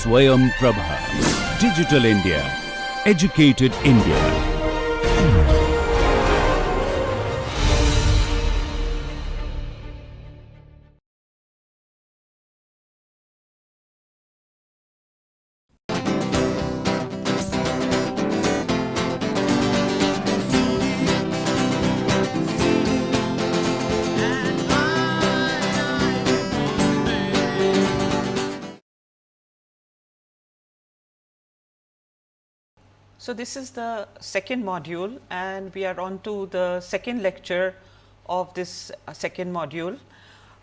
Swayam Prabha. Digital India. Educated India. So, this is the second module and we are on to the second lecture of this second module.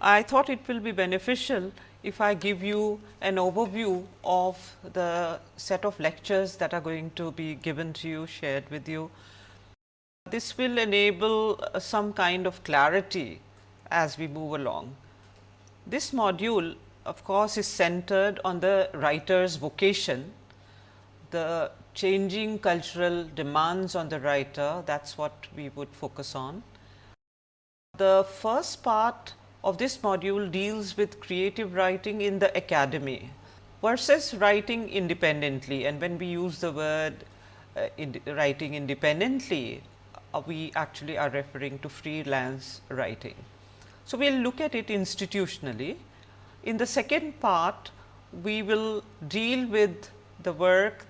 I thought it will be beneficial if I give you an overview of the set of lectures that are going to be given to you, shared with you. This will enable some kind of clarity as we move along. This module of course, is centered on the writer's vocation, the changing cultural demands on the writer, that is what we would focus on. The first part of this module deals with creative writing in the academy versus writing independently, and when we use the word writing independently, we actually are referring to freelance writing. So, we will look at it institutionally. In the second part, we will deal with the work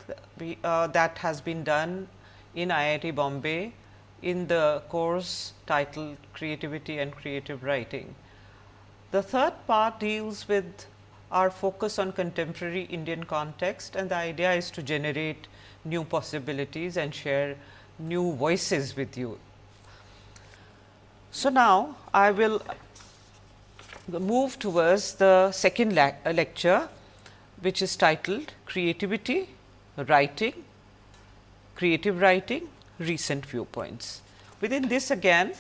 that has been done in IIT Bombay in the course titled Creativity and Creative Writing. The third part deals with our focus on contemporary Indian context, and the idea is to generate new possibilities and share new voices with you. So, now I will move towards the second lecture, which is titled Creativity, Writing, Creative Writing, Recent Viewpoints. Within this again,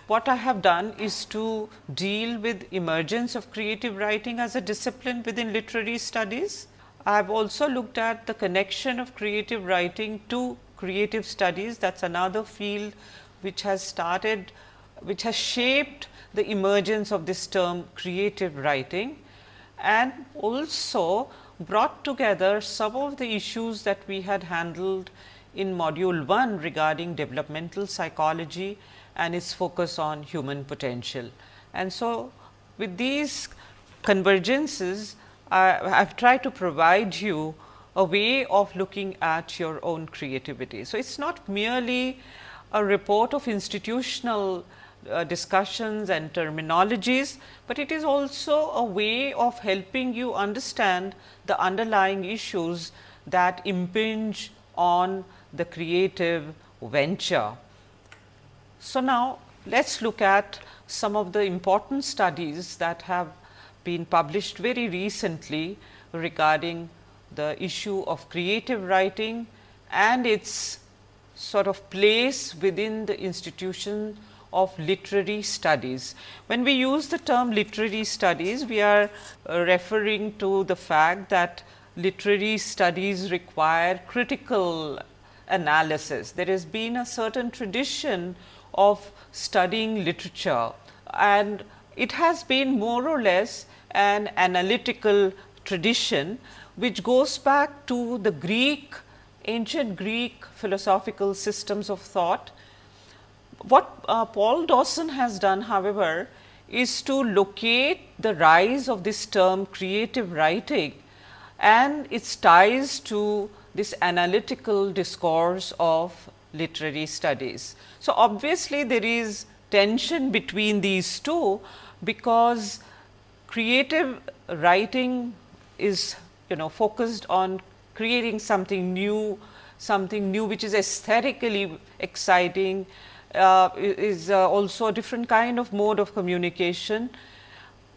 what I have done is to deal with emergence of creative writing as a discipline within literary studies. I have also looked at the connection of creative writing to creative studies, that is another field which has started, which has shaped the emergence of this term creative writing, and also brought together some of the issues that we had handled in module 1 regarding developmental psychology and its focus on human potential. And so, with these convergences, I have tried to provide you a way of looking at your own creativity. So, it is not merely a report of institutional discussions and terminologies, but it is also a way of helping you understand the underlying issues that impinge on the creative venture. So, now let us look at some of the important studies that have been published very recently regarding the issue of creative writing and its sort of place within the institution of literary studies. When we use the term literary studies, we are referring to the fact that literary studies require critical analysis. There has been a certain tradition of studying literature, and it has been more or less an analytical tradition, which goes back to the ancient Greek philosophical systems of thought. What Paul Dawson has done, however, is to locate the rise of this term creative writing and its ties to this analytical discourse of literary studies. So, obviously, there is tension between these two, because creative writing is focused on creating something new which is aesthetically exciting, is also a different kind of mode of communication,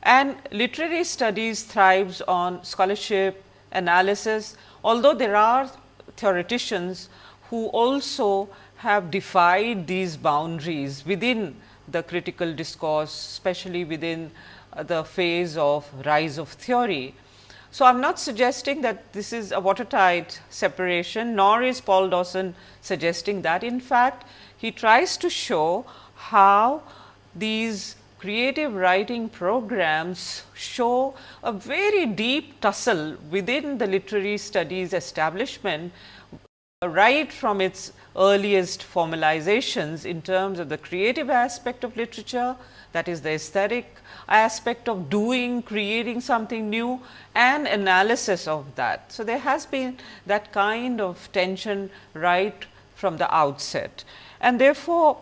and literary studies thrives on scholarship, analysis, although there are theoreticians who also have defied these boundaries within the critical discourse, especially within the phase of rise of theory. So, I am not suggesting that this is a watertight separation, nor is Paul Dawson suggesting that. In fact, he tries to show how these creative writing programs show a very deep tussle within the literary studies establishment right from its earliest formalizations in terms of the creative aspect of literature, that is the aesthetic aspect of doing, creating something new, and analysis of that. So, there has been that kind of tension right from the outset, and therefore,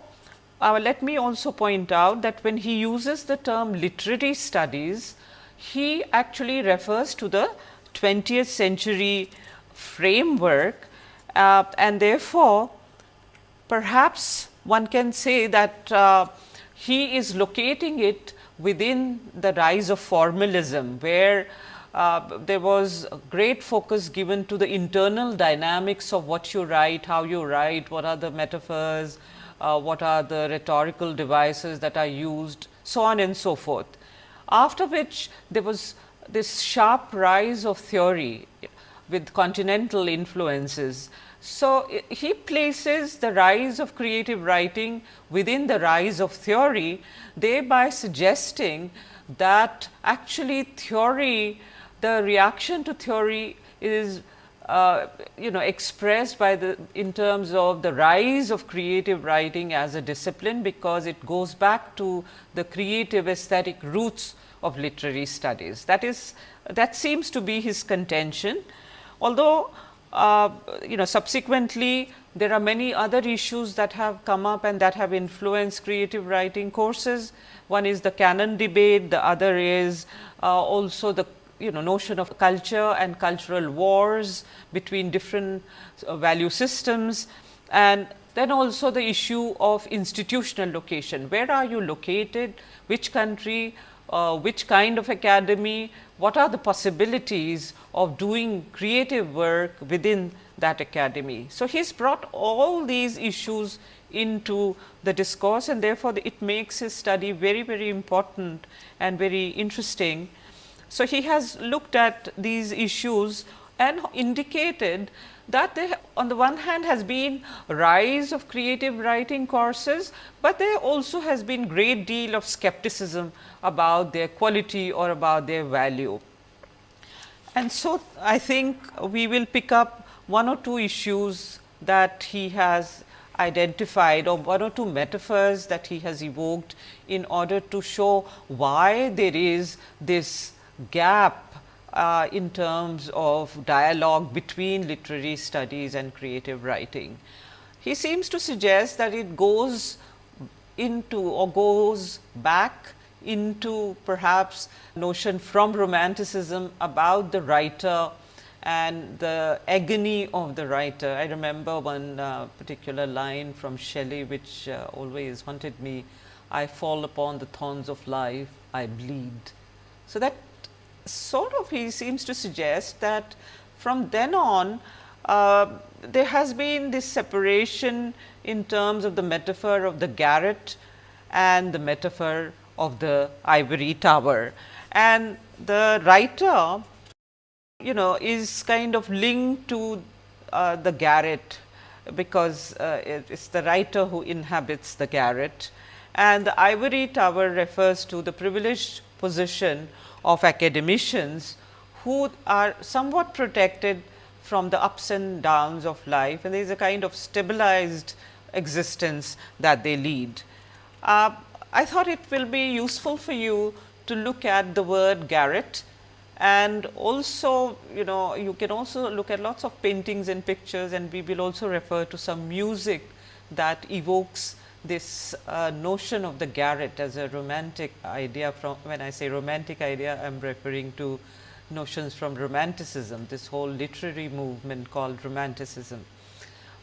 let me also point out that when he uses the term literary studies, he actually refers to the 20th century framework, and therefore, perhaps one can say that he is locating it within the rise of formalism, where there was a great focus given to the internal dynamics of what you write, how you write, what are the metaphors, what are the rhetorical devices that are used, so on and so forth. After which there was this sharp rise of theory with continental influences. So, he places the rise of creative writing within the rise of theory, thereby suggesting that actually theory, the reaction to theory is expressed by in terms of the rise of creative writing as a discipline, because it goes back to the creative aesthetic roots of literary studies. That seems to be his contention, although subsequently there are many other issues that have come up and that have influenced creative writing courses. One is the canon debate, the other is also the notion of culture and cultural wars between different value systems, and then also the issue of institutional location. Where are you located, which country, which kind of academy, what are the possibilities of doing creative work within that academy. So, he has brought all these issues into the discourse, and therefore, it makes his study very, very important and very interesting. So, he has looked at these issues and indicated that there on the one hand has been rise of creative writing courses, but there also has been great deal of skepticism about their quality or about their value. And so, I think we will pick up one or two issues that he has identified, or one or two metaphors that he has evoked in order to show why there is this gap in terms of dialogue between literary studies and creative writing. He seems to suggest that it goes into or goes back into perhaps notion from Romanticism about the writer and the agony of the writer. I remember one particular line from Shelley which always haunted me: I fall upon the thorns of life, I bleed. So, that sort of he seems to suggest that from then on there has been this separation in terms of the metaphor of the garret and the metaphor of the ivory tower, and the writer is kind of linked to the garret, because it is the writer who inhabits the garret, and the ivory tower refers to the privileged position of academicians who are somewhat protected from the ups and downs of life, and there is a kind of stabilized existence that they lead. I thought it will be useful for you to look at the word garret, and also you can also look at lots of paintings and pictures, and we will also refer to some music that evokes this notion of the garret as a romantic idea. From when I say romantic idea, I am referring to notions from Romanticism, this whole literary movement called Romanticism.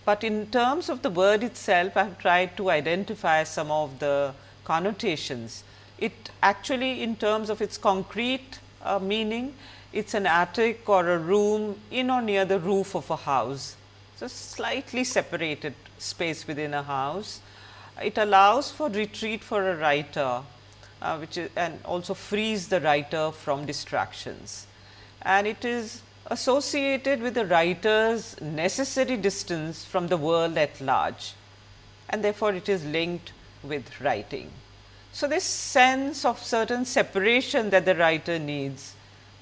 But in terms of the word itself, I have tried to identify some of the connotations. It actually, in terms of its concrete meaning, it is an attic or a room in or near the roof of a house. So, slightly separated space within a house. It allows for retreat for a writer, which is, and also frees the writer from distractions, and it is associated with the writer's necessary distance from the world at large, and therefore, it is linked with writing. So, this sense of certain separation that the writer needs,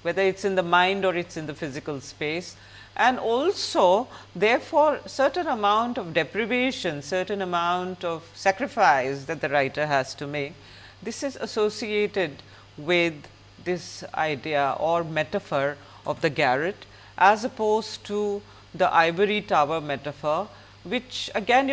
whether it is in the mind or it is in the physical space, and also therefore, certain amount of deprivation, certain amount of sacrifice that the writer has to make. This is associated with this idea or metaphor of the garret, as opposed to the ivory tower metaphor, which again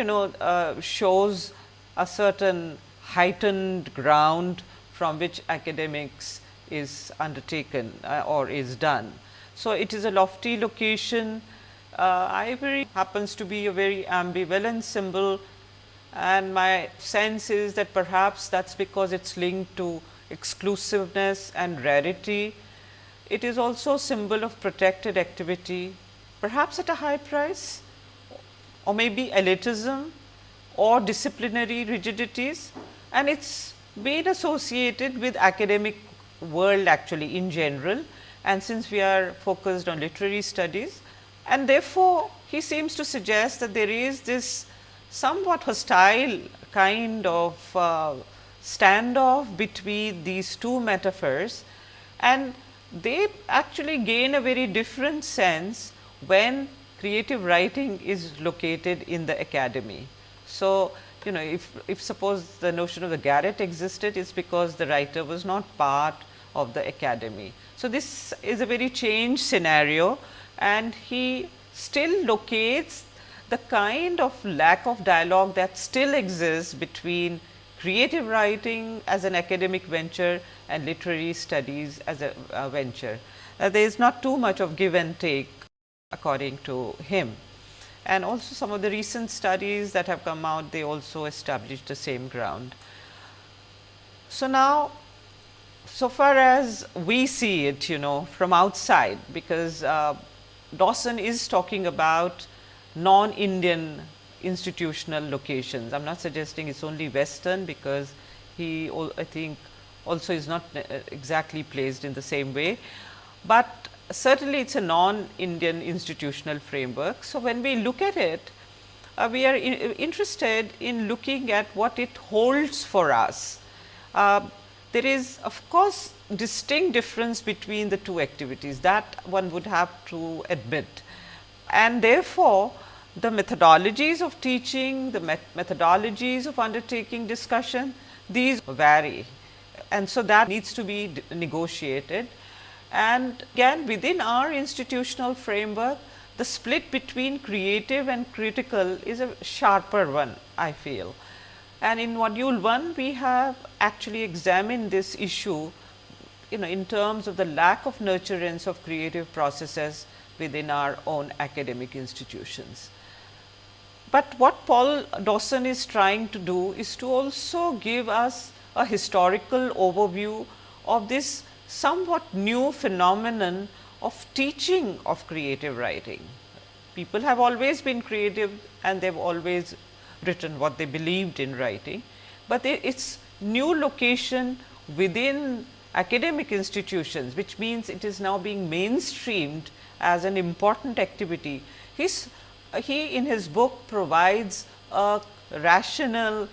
shows a certain heightened ground from which academics is undertaken or is done. So, it is a lofty location. Ivory happens to be a very ambivalent symbol, and my sense is that perhaps that is because it is linked to exclusiveness and rarity. It is also a symbol of protected activity, perhaps at a high price, or maybe elitism or disciplinary rigidities, and it is been associated with academic world actually in general. And since we are focused on literary studies, and therefore, he seems to suggest that there is this somewhat hostile kind of standoff between these two metaphors, and they actually gain a very different sense when creative writing is located in the academy. So, if suppose the notion of the garret existed, it is because the writer was not part of the academy. So, this is a very changed scenario, and he still locates the kind of lack of dialogue that still exists between creative writing as an academic venture and literary studies as a venture. There is not too much of give and take according to him, and also some of the recent studies that have come out, they also establish the same ground. So, now so far as we see it from outside, because Dawson is talking about non-Indian institutional locations. I am not suggesting it is only Western, because he I think also is not exactly placed in the same way, but certainly it is a non-Indian institutional framework. So, when we look at it, we are interested in looking at what it holds for us. There is of course distinct difference between the two activities, that one would have to admit, and therefore, the methodologies of teaching, the methodologies of undertaking discussion, these vary, and so that needs to be negotiated. And again, within our institutional framework, the split between creative and critical is a sharper one, I feel. And in module 1, we have actually examined this issue in terms of the lack of nurturance of creative processes within our own academic institutions. But what Paul Dawson is trying to do is to also give us a historical overview of this somewhat new phenomenon of teaching of creative writing. People have always been creative, and they have always written what they believed in writing, but its new location within academic institutions, which means it is now being mainstreamed as an important activity. He in his book provides a rational,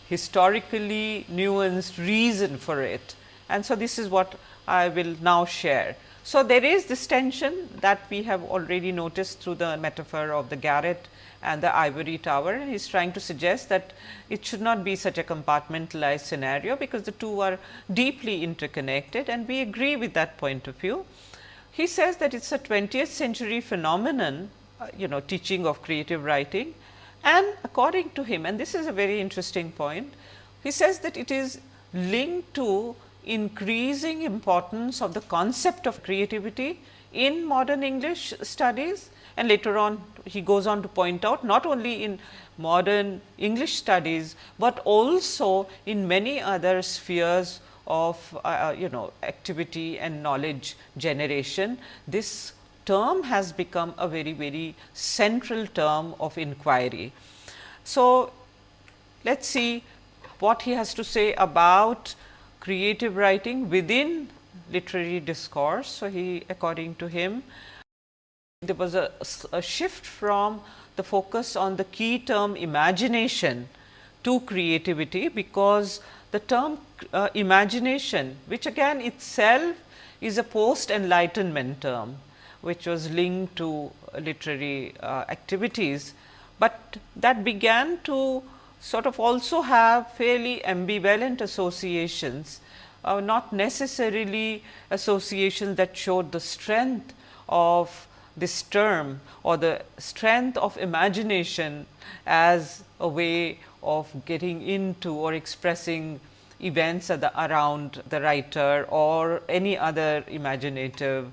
historically nuanced reason for it, and so this is what I will now share. So, there is this tension that we have already noticed through the metaphor of the garret and the ivory tower, and he is trying to suggest that it should not be such a compartmentalized scenario, because the two are deeply interconnected, and we agree with that point of view. He says that it is a 20th century phenomenon, teaching of creative writing, and according to him, and this is a very interesting point, he says that it is linked to increasing importance of the concept of creativity in modern English studies, and later on he goes on to point out not only in modern English studies, but also in many other spheres of activity and knowledge generation. This term has become a very, very central term of inquiry. So, let us see what he has to say about creative writing within literary discourse. So, according to him, there was a shift from the focus on the key term imagination to creativity, because the term imagination, which again itself is a post-enlightenment term, which was linked to literary activities, but that began to sort of also have fairly ambivalent associations, not necessarily associations that showed the strength of this term or the strength of imagination as a way of getting into or expressing events around the writer or any other imaginative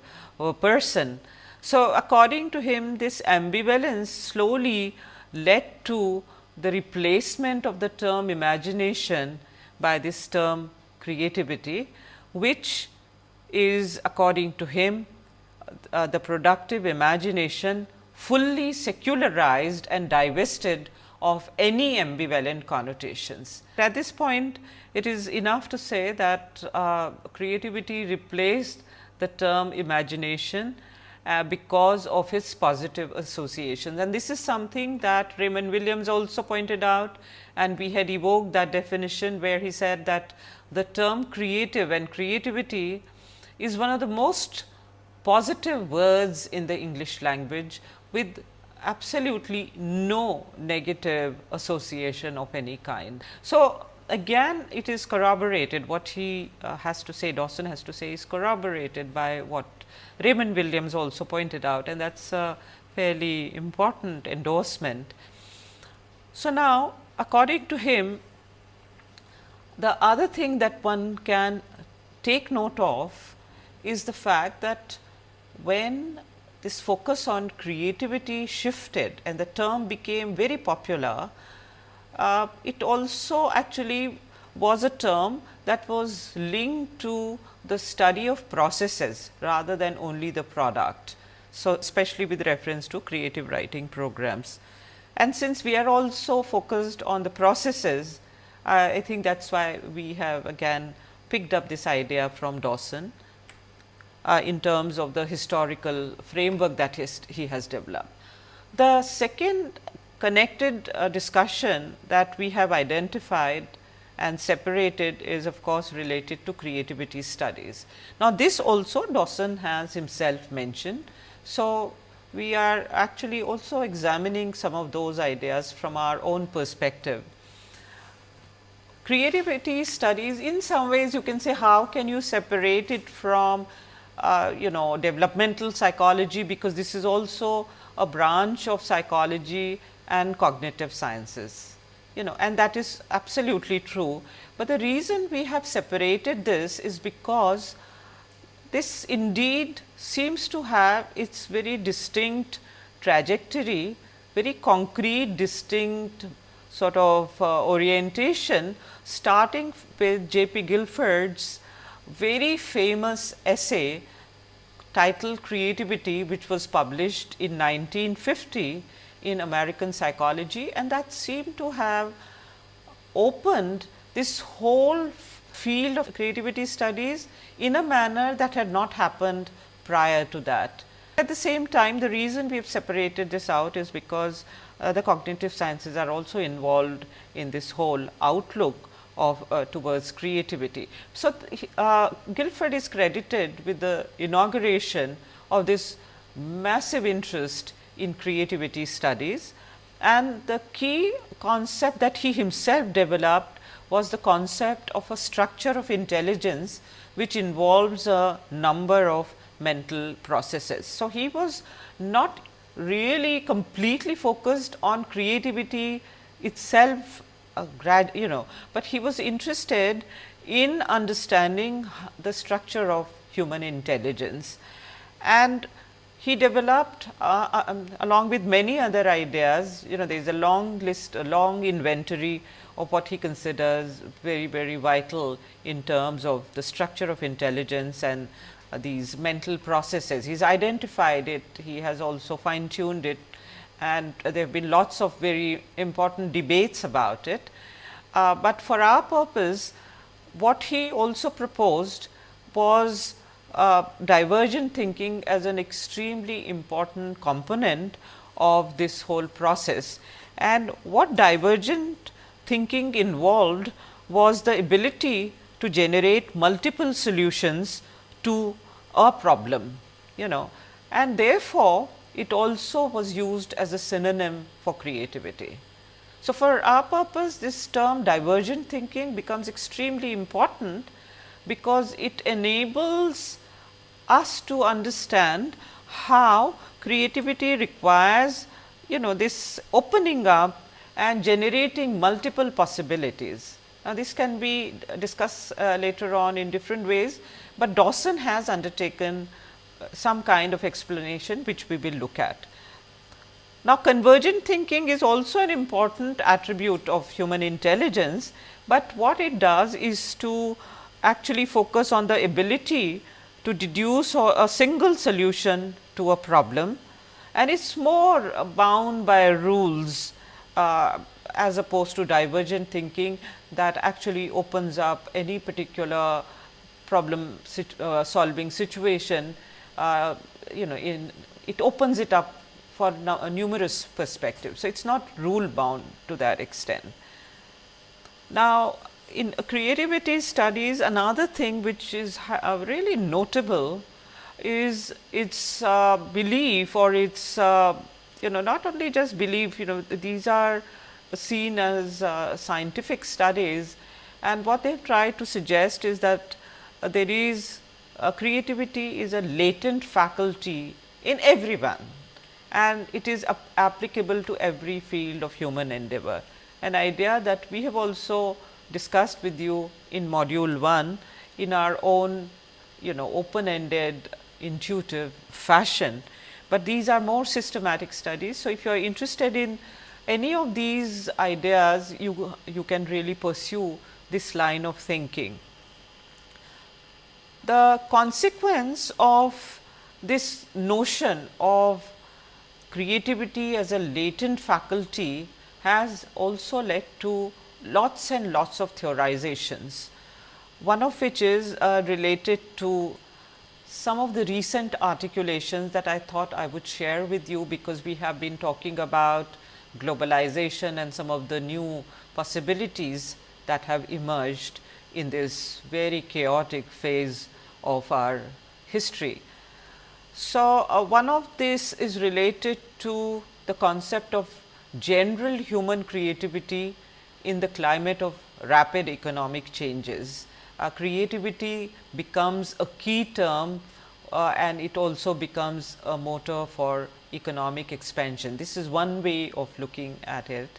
person. So, according to him, this ambivalence slowly led to the replacement of the term imagination by this term creativity, which is, according to him, the productive imagination fully secularized and divested of any ambivalent connotations. At this point, it is enough to say that creativity replaced the term imagination because of its positive associations, and this is something that Raymond Williams also pointed out, and we had evoked that definition where he said that the term creative and creativity is one of the most positive words in the English language, with absolutely no negative association of any kind. So, again it is corroborated, what he has to say, Dawson has to say, is corroborated by what Raymond Williams also pointed out, and that is a fairly important endorsement. So, now according to him, the other thing that one can take note of is the fact that when this focus on creativity shifted and the term became very popular, it also actually was a term that was linked to the study of processes rather than only the product. So, especially with reference to creative writing programs. And since we are also focused on the processes, I think that is why we have again picked up this idea from Dawson in terms of the historical framework that he has developed. The second connected discussion that we have identified and separated is of course related to creativity studies. Now, this also Dawson has himself mentioned. So, we are actually also examining some of those ideas from our own perspective. Creativity studies, in some ways you can say, how can you separate it from developmental psychology, because this is also a branch of psychology and cognitive sciences, and that is absolutely true. But the reason we have separated this is because this indeed seems to have its very distinct trajectory, very concrete, distinct sort of orientation, starting with J.P. Guilford's very famous essay titled Creativity, which was published in 1950 in American Psychology, and that seemed to have opened this whole field of creativity studies in a manner that had not happened prior to that. At the same time, the reason we have separated this out is because the cognitive sciences are also involved in this whole outlook of towards creativity. So, Guilford is credited with the inauguration of this massive interest in creativity studies, and the key concept that he himself developed was the concept of a structure of intelligence, which involves a number of mental processes. So, he was not really completely focused on creativity itself, but he was interested in understanding the structure of human intelligence, and he developed along with many other ideas, there is a long list, a long inventory of what he considers very, very vital in terms of the structure of intelligence and these mental processes. He has identified it, he has also fine tuned it, and there have been lots of very important debates about it. But for our purpose, what he also proposed was divergent thinking as an extremely important component of this whole process. And what divergent thinking involved was the ability to generate multiple solutions to a problem, and therefore, it also was used as a synonym for creativity. So, for our purpose, this term divergent thinking becomes extremely important, because it enables us to understand how creativity requires this opening up and generating multiple possibilities. Now, this can be discussed later on in different ways, but Dawson has undertaken some kind of explanation which we will look at. Now, convergent thinking is also an important attribute of human intelligence, but what it does is to actually focus on the ability to deduce a single solution to a problem, and it is more bound by rules as opposed to divergent thinking that actually opens up any particular problem solving situation. It opens it up for numerous perspectives. So, it is not rule bound to that extent. Now, in creativity studies, another thing which is really notable is its belief, or its not only just belief, these are seen as scientific studies, and what they have tried to suggest is that there is creativity is a latent faculty in everyone, and it is applicable to every field of human endeavor. An idea that we have also discussed with you in module 1 in our own open ended intuitive fashion, but these are more systematic studies. So, if you are interested in any of these ideas, you can really pursue this line of thinking. The consequence of this notion of creativity as a latent faculty has also led to lots and lots of theorizations, one of which is related to some of the recent articulations that I thought I would share with you, because we have been talking about globalization and some of the new possibilities that have emerged in this very chaotic phase of our history. So, one of this is related to the concept of general human creativity in the climate of rapid economic changes. Creativity becomes a key term and it also becomes a motor for economic expansion. This is one way of looking at it,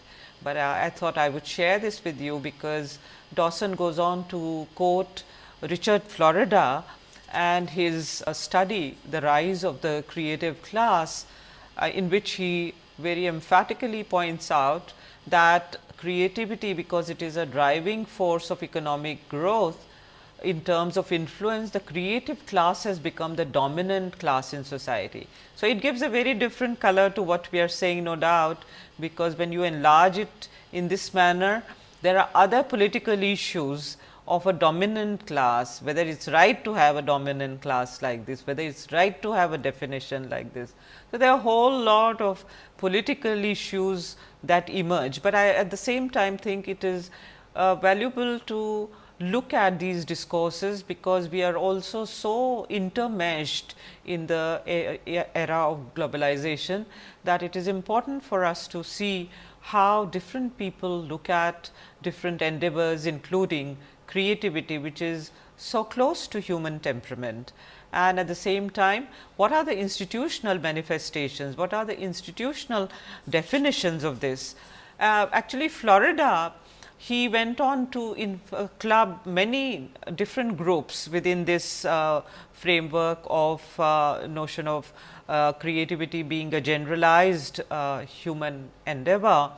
but I thought I would share this with you, because Dawson goes on to quote Richard Florida and his study, The Rise of the Creative Class, in which he very emphatically points out that creativity, because it is a driving force of economic growth in terms of influence, the creative class has become the dominant class in society. So, it gives a very different color to what we are saying, no doubt, because when you enlarge it in this manner, there are other political issues of a dominant class, whether it is right to have a dominant class like this, whether it is right to have a definition like this. So, there are a whole lot of political issues that emerge, but I at the same time think it is valuable to look at these discourses, because we are also so intermeshed in the era of globalization, that it is important for us to see how different people look at different endeavors, including creativity, which is so close to human temperament. And at the same time, what are the institutional manifestations, what are the institutional definitions of this? Actually, Florida, he went on to club many different groups within this framework of notion of creativity being a generalized human endeavor.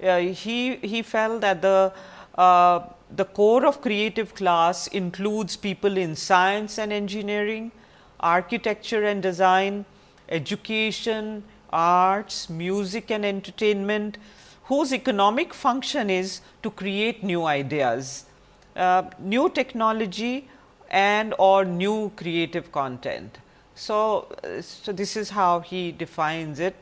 He felt that the core of creative class includes people in science and engineering, architecture and design, education, arts, music and entertainment, whose economic function is to create new ideas, new technology and or new creative content. So, this is how he defines it.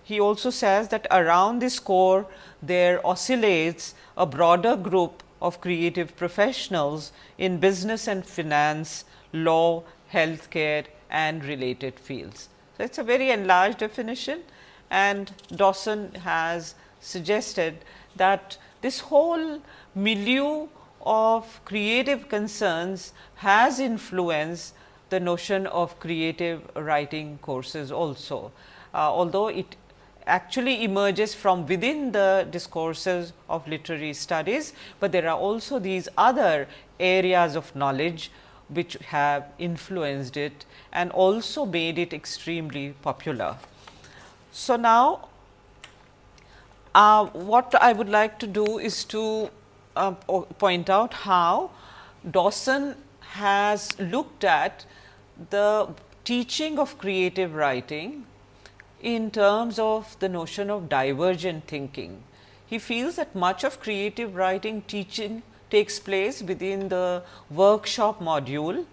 He also says that around this core there oscillates a broader group of creative professionals in business and finance, law, healthcare and related fields. So, it is a very enlarged definition, and Dawson has suggested that this whole milieu of creative concerns has influenced the notion of creative writing courses also, although it actually emerges from within the discourses of literary studies, but there are also these other areas of knowledge which have influenced it and also made it extremely popular. So, now what I would like to do is to point out how Dawson has looked at the teaching of creative writing in terms of the notion of divergent thinking. He feels that much of creative writing teaching takes place within the workshop module,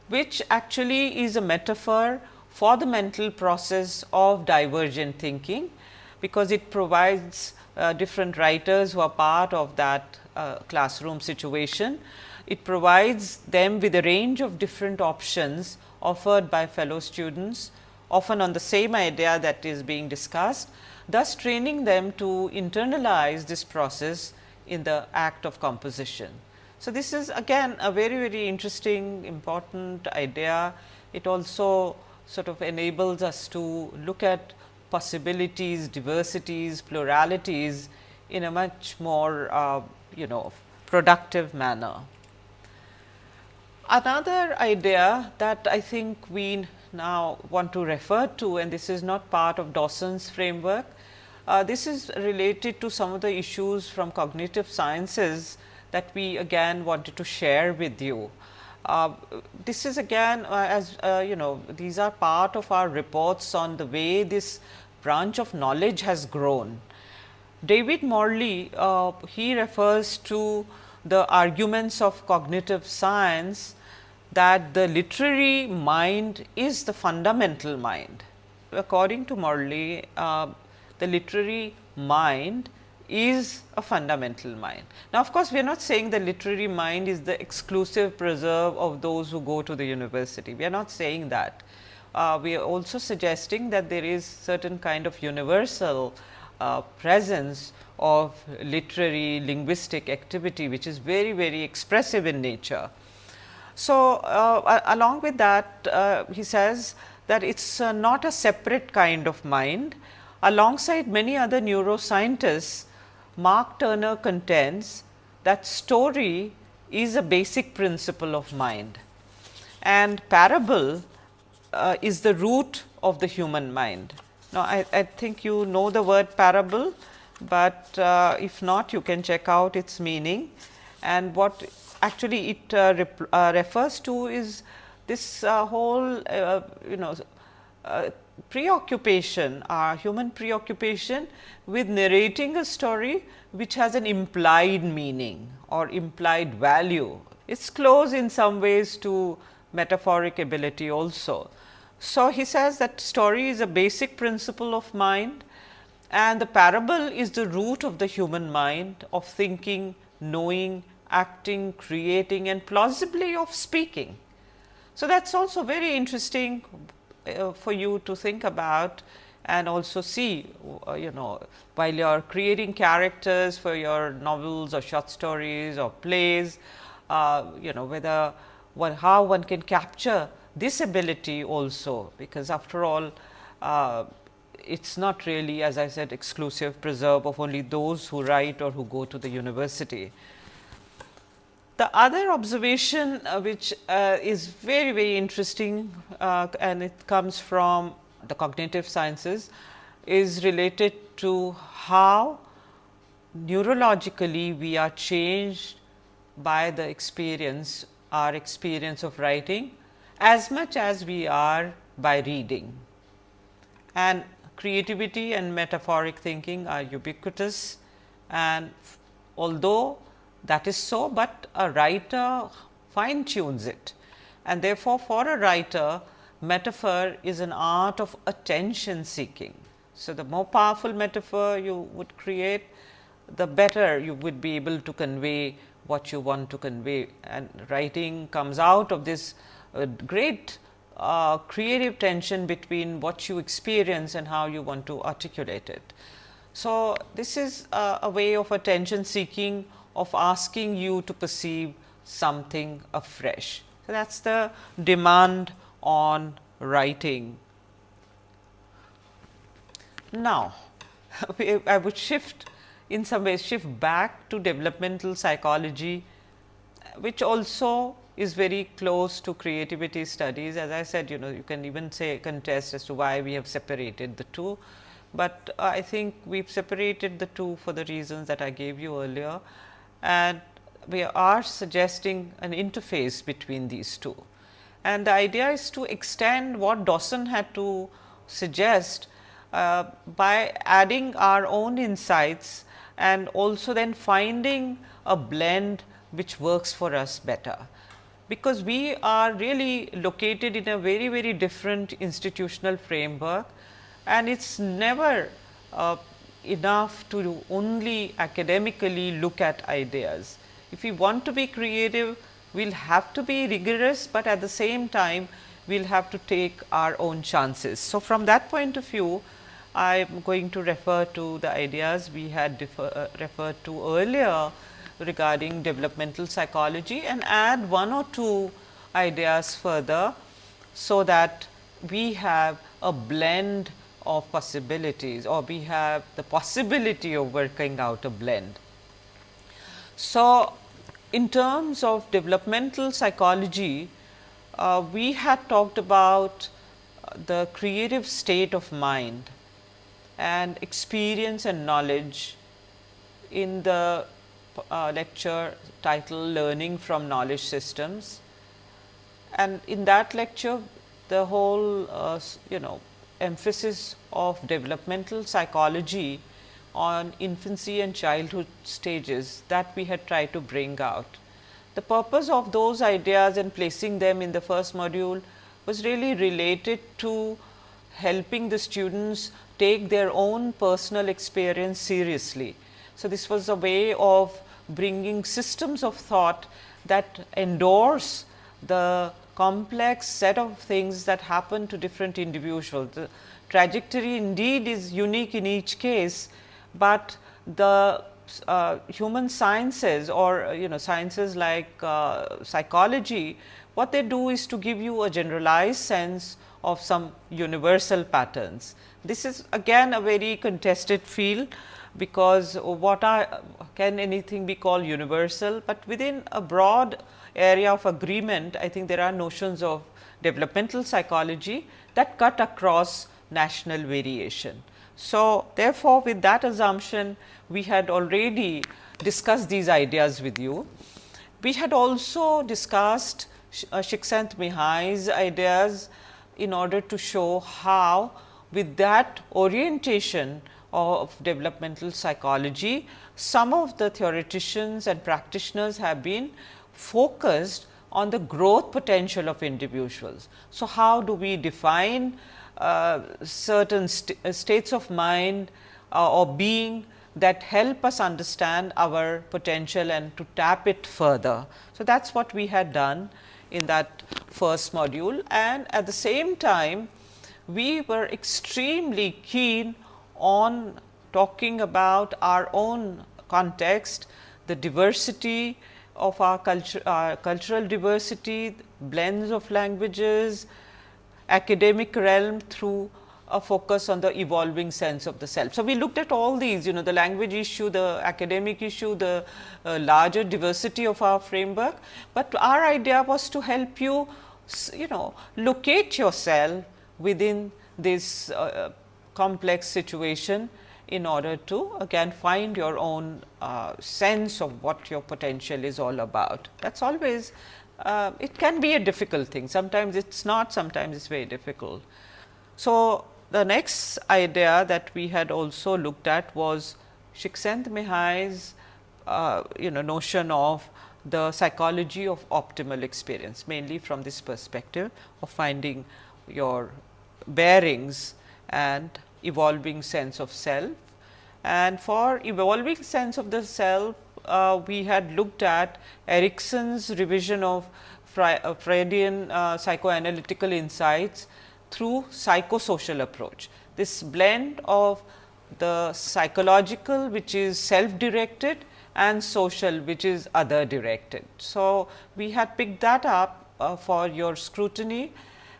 which actually is a metaphor for the mental process of divergent thinking, because it provides different writers who are part of that classroom situation. It provides them with a range of different options offered by fellow students, often on the same idea that is being discussed, thus training them to internalize this process in the act of composition. So, this is again a very interesting, important idea. It also sort of enables us to look at possibilities, diversities, pluralities in a much more productive manner. Another idea that I think we now want to refer to, and this is not part of Dawson's framework, this is related to some of the issues from cognitive sciences that we again wanted to share with you. This is again these are part of our reports on the way this branch of knowledge has grown. David Morley, he refers to the arguments of cognitive science that the literary mind is the fundamental mind. According to Morley, the literary mind is a fundamental mind. Now, of course, we are not saying the literary mind is the exclusive preserve of those who go to the university. We are not saying that. We are also suggesting that there is certain kind of universal presence of literary linguistic activity, which is very expressive in nature. So, along with that, he says that it is not a separate kind of mind. Alongside many other neuroscientists, Mark Turner contends that story is a basic principle of mind, and parable is the root of the human mind. Now, I think you know the word parable, but if not, you can check out its meaning, and what actually it refers to is this whole preoccupation, human preoccupation with narrating a story which has an implied meaning or implied value. It is close in some ways to metaphoric ability also. So, he says that story is a basic principle of mind, and the parable is the root of the human mind of thinking, knowing, acting, creating and plausibly of speaking. So, that is also very interesting for you to think about and also see, while you are creating characters for your novels or short stories or plays, whether how one can capture this ability also, because after all it is not really, as I said, exclusive preserve of only those who write or who go to the university. The other observation which is very interesting and it comes from the cognitive sciences is related to how neurologically we are changed by the experience, our experience of writing, as much as we are by reading. And creativity and metaphoric thinking are ubiquitous, and although that is so, but a writer fine tunes it, and therefore, for a writer metaphor is an art of attention seeking. So, the more powerful metaphor you would create, the better you would be able to convey what you want to convey, and writing comes out of this great creative tension between what you experience and how you want to articulate it. So, this is a way of attention seeking, of asking you to perceive something afresh. So, that is the demand on writing. Now, I would shift in some ways back to developmental psychology, which also is very close to creativity studies. As I said, you can even say contest as to why we have separated the two, but I think we have separated the two for the reasons that I gave you earlier, and we are suggesting an interface between these two. And the idea is to extend what Dawson had to suggest by adding our own insights and also then finding a blend which works for us better. Because we are really located in a very, very different institutional framework, and it is never enough to only academically look at ideas. If we want to be creative, we will have to be rigorous, but at the same time we will have to take our own chances. So, from that point of view, I am going to refer to the ideas we had referred to earlier regarding developmental psychology and add one or two ideas further, so that we have a blend of possibilities, or we have the possibility of working out a blend. So, in terms of developmental psychology, we had talked about the creative state of mind and experience and knowledge in the lecture titled Learning from Knowledge Systems. And in that lecture, the whole emphasis of developmental psychology on infancy and childhood stages, that we had tried to bring out. The purpose of those ideas and placing them in the first module was really related to helping the students take their own personal experience seriously. So, this was a way of bringing systems of thought that endorse the complex set of things that happen to different individuals. The trajectory indeed is unique in each case, but the human sciences, or sciences like psychology, what they do is to give you a generalized sense of some universal patterns. This is again a very contested field, because can anything be called universal, but within a broad area of agreement, I think there are notions of developmental psychology that cut across national variation. So, therefore, with that assumption, we had already discussed these ideas with you. We had also discussed Csikszentmihalyi's ideas in order to show how, with that orientation of developmental psychology, some of the theoreticians and practitioners have been focused on the growth potential of individuals. So, how do we define certain states of mind or being that help us understand our potential and to tap it further. So, that is what we had done in that first module, and at the same time we were extremely keen on talking about our own context, the diversity of our culture, cultural diversity, blends of languages, academic realm through a focus on the evolving sense of the self. So, we looked at all these, the language issue, the academic issue, the larger diversity of our framework, but our idea was to help you, locate yourself within this complex situation in order to again find your own sense of what your potential is all about. That is always, it can be a difficult thing, sometimes it is not, sometimes it is very difficult. So, the next idea that we had also looked at was Csikszentmihalyi's notion of the psychology of optimal experience, mainly from this perspective of finding your bearings and evolving sense of self. And for evolving sense of the self, we had looked at Erikson's revision of Freudian psychoanalytical insights through psychosocial approach. This blend of the psychological, which is self-directed, and social, which is other directed. So, we had picked that up for your scrutiny,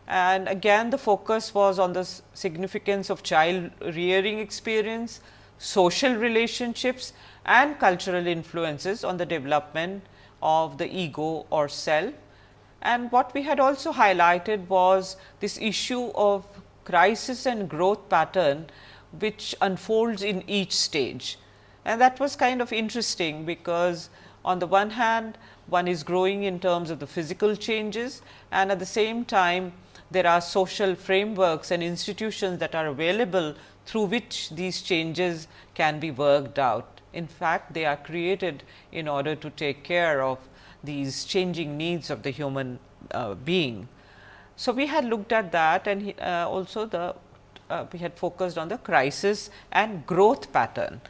and again the focus was on the significance of child rearing experience, social relationships, and cultural influences on the development of the ego or self. And what we had also highlighted was this issue of crisis and growth pattern, which unfolds in each stage. And that was kind of interesting, because on the one hand one is growing in terms of the physical changes, and at the same time there are social frameworks and institutions that are available through which these changes can be worked out. In fact, they are created in order to take care of these changing needs of the human being. So, we had looked at that, and also we had focused on the crisis and growth pattern.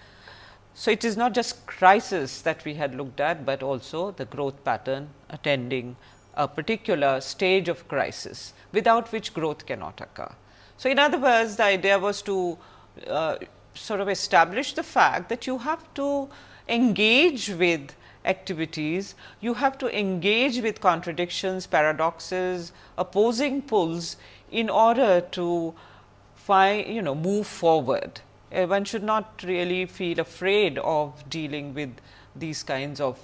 So, it is not just crisis that we had looked at, but also the growth pattern attending a particular stage of crisis, without which growth cannot occur. So, in other words, the idea was to sort of establish the fact that you have to engage with activities, you have to engage with contradictions, paradoxes, opposing pulls in order to move forward. One should not really feel afraid of dealing with these kinds of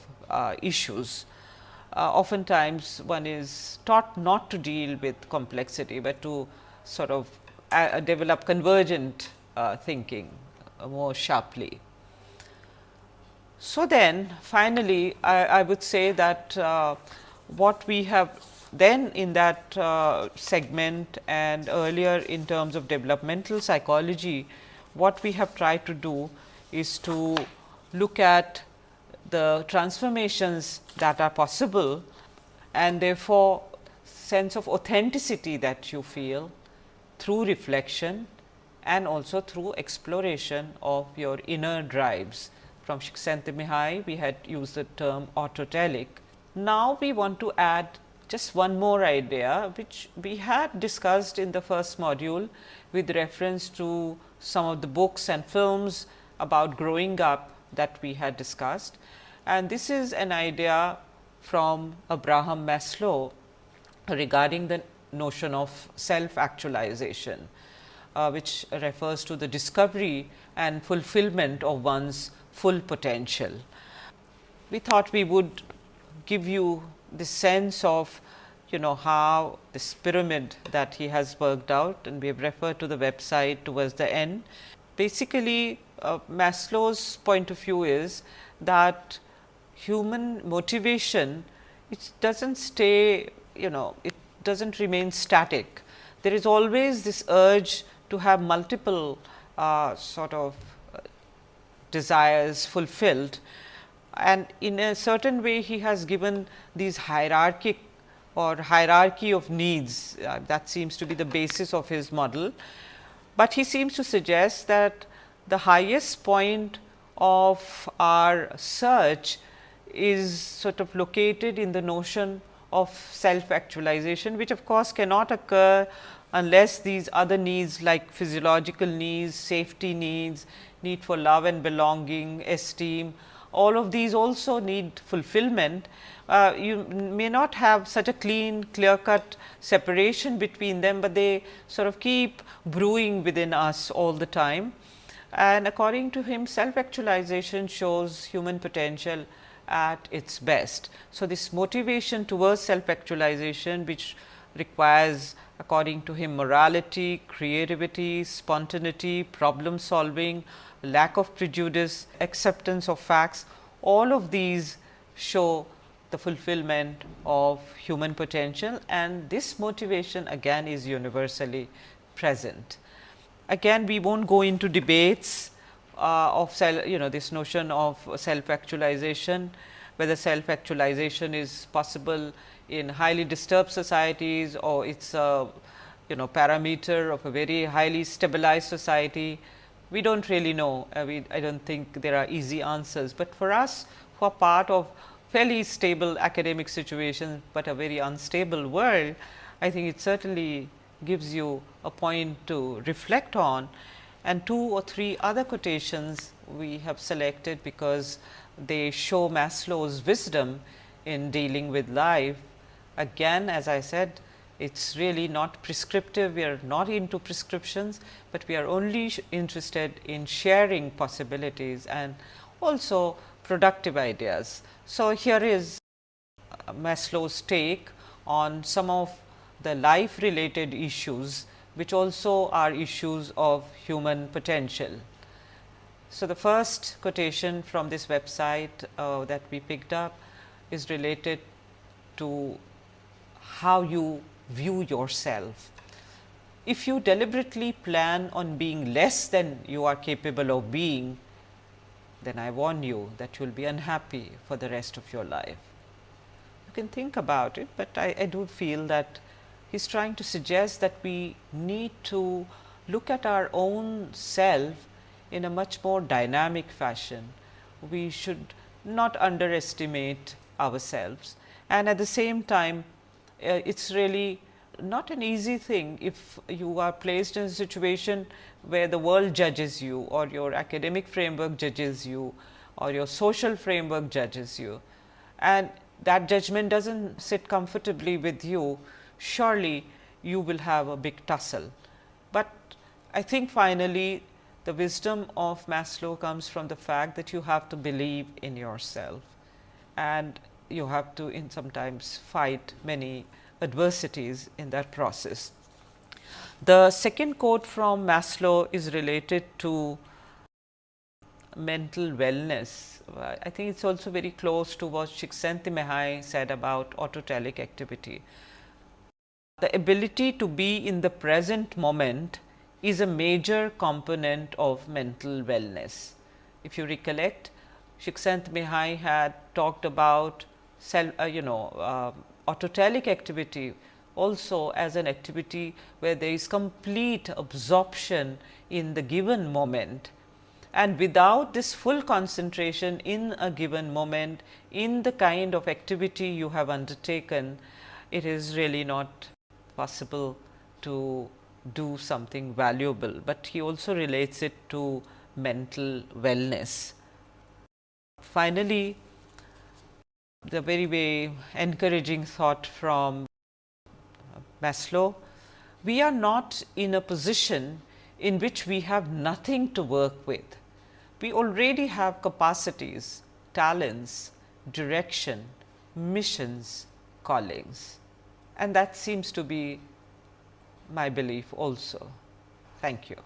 issues. Oftentimes one is taught not to deal with complexity, but to sort of develop convergent thinking more sharply. So, then finally, I would say that what we have then in that segment and earlier in terms of developmental psychology, what we have tried to do is to look at the transformations that are possible, and therefore, sense of authenticity that you feel through reflection and also through exploration of your inner drives. From Csikszentmihalyi, we had used the term autotelic. Now, we want to add just one more idea, which we had discussed in the first module with reference to some of the books and films about growing up that we had discussed. And this is an idea from Abraham Maslow regarding the notion of self-actualization, which refers to the discovery and fulfillment of one's full potential. We thought we would give you the sense of how this pyramid that he has worked out, and we have referred to the website towards the end. Basically, Maslow's point of view is that human motivation, it doesn't stay, it doesn't remain static. There is always this urge to have multiple sort of desires fulfilled, and in a certain way he has given these hierarchy of needs, that seems to be the basis of his model. But he seems to suggest that the highest point of our search is sort of located in the notion of self actualization, which of course cannot occur unless these other needs like physiological needs, safety needs, need for love and belonging, esteem, all of these also need fulfillment. You may not have such a clean, clear cut separation between them, but they sort of keep brewing within us all the time. And according to him, self actualization shows human potential at its best. So, this motivation towards self actualization, which requires according to him morality, creativity, spontaneity, problem solving, lack of prejudice, acceptance of facts, all of these show the fulfillment of human potential, and this motivation again is universally present. Again, we will not go into debates of this notion of self actualization, whether self actualization is possible in highly disturbed societies, or it is a parameter of a very highly stabilized society. We do not really know. I do not think there are easy answers, but for us are part of fairly stable academic situation, but a very unstable world, I think it certainly gives you a point to reflect on. And 2 or 3 other quotations we have selected because they show Maslow's wisdom in dealing with life. Again, as I said, it is really not prescriptive, we are not into prescriptions, but we are only interested in sharing possibilities and also productive ideas. So, here is Maslow's take on some of the life related issues, which also are issues of human potential. So, the first quotation from this website that we picked up is related to how you view yourself. If you deliberately plan on being less than you are capable of being, then I warn you that you will be unhappy for the rest of your life. You can think about it, but I do feel that he is trying to suggest that we need to look at our own self in a much more dynamic fashion. We should not underestimate ourselves, and at the same time it is really not an easy thing if you are placed in a situation where the world judges you, or your academic framework judges you, or your social framework judges you, and that judgment does not sit comfortably with you. Surely you will have a big tussle. But I think finally the wisdom of Maslow comes from the fact that you have to believe in yourself, and you have to sometimes fight many adversities in that process. The second quote from Maslow is related to mental wellness. I think it is also very close to what Csikszentmihalyi said about autotelic activity. The ability to be in the present moment is a major component of mental wellness. If you recollect, Csikszentmihalyi had talked about autotelic activity also as an activity where there is complete absorption in the given moment, and without this full concentration in a given moment in the kind of activity you have undertaken, it is really not possible to do something valuable. But he also relates it to mental wellness. Finally, the very encouraging thought from Maslow: we are not in a position in which we have nothing to work with. We already have capacities, talents, direction, missions, callings, and that seems to be my belief also. Thank you.